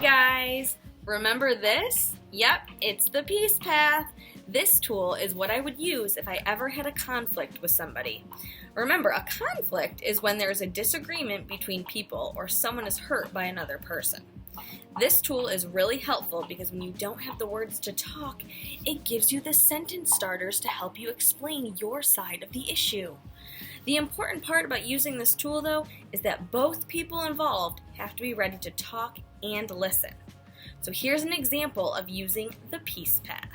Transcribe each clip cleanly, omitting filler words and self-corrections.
guys! Remember this? Yep, it's the Peace Path. This tool is what I would use if I ever had a conflict with somebody. Remember, a conflict is when there's a disagreement between people or someone is hurt by another person. This tool is really helpful because when you don't have the words to talk, it gives you the sentence starters to help you explain your side of the issue. The important part about using this tool, though, is that both people involved have to be ready to talk and listen. So here's an example of using the Peace Path.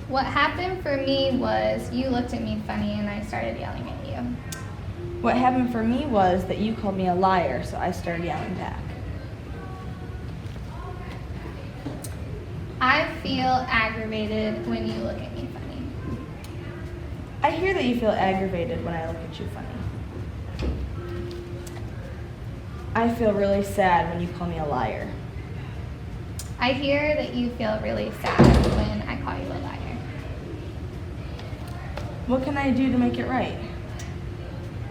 What happened for me was you looked at me funny and I started yelling at you. What happened for me was that you called me a liar, so I started yelling back. I feel aggravated when you look at me funny. I hear that you feel aggravated when I look at you funny. I feel really sad when you call me a liar. I hear that you feel really sad when I call you a liar. What can I do to make it right?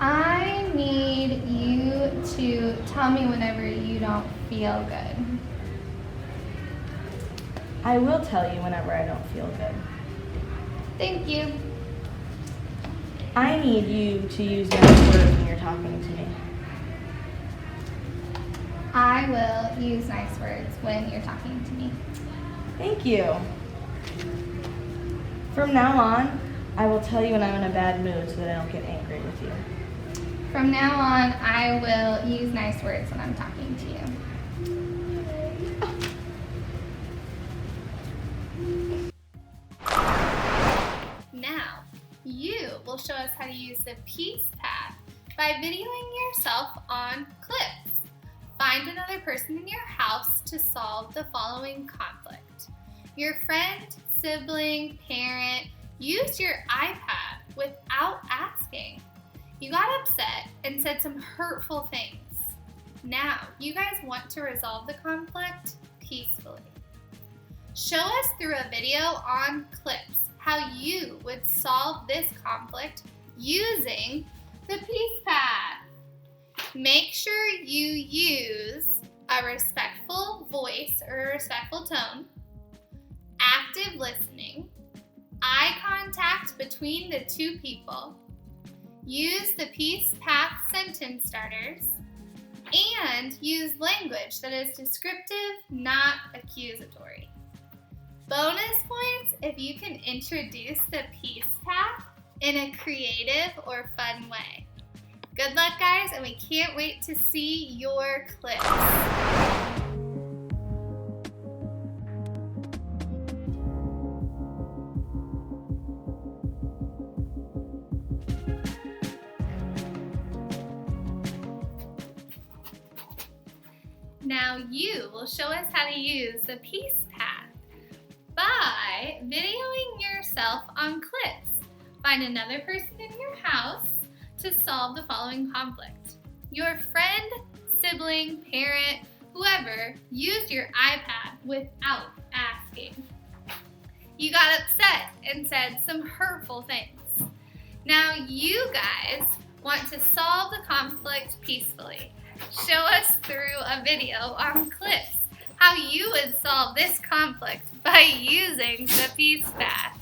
I need you to tell me whenever you don't feel good. I will tell you whenever I don't feel good. Thank you. I need you to use nice words when you're talking to me. I will use nice words when you're talking to me. Thank you. From now on, I will tell you when I'm in a bad mood so that I don't get angry with you. From now on, I will use nice words when I'm talking to you. Now, you will show us how to use the Peace Path by videoing yourself on clips. Find another person in your house to solve the following conflict. Your friend, sibling, parent used your iPad without asking. You got upset and said some hurtful things. Now, you guys want to resolve the conflict peacefully. Show us through a video on clips how you would solve this conflict using the Peace Path. Make sure you use a respectful voice or a respectful tone, active listening, eye contact between the two people, use the Peace Path sentence starters, and use language that is descriptive, not accusatory. Bonus points if you can introduce the Peace Path in a creative or fun way. Good luck, guys, and we can't wait to see your clips. Now you will show us how to use the Peace Path by videoing yourself on clips. Find another person in your house to solve the following conflict. Your friend, sibling, parent, whoever used your iPad without asking. You got upset and said some hurtful things. Now you guys want to solve the conflict peacefully. Show us through a video on clips how you would solve this conflict by using the Peace Path.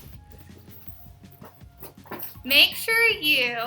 Make sure you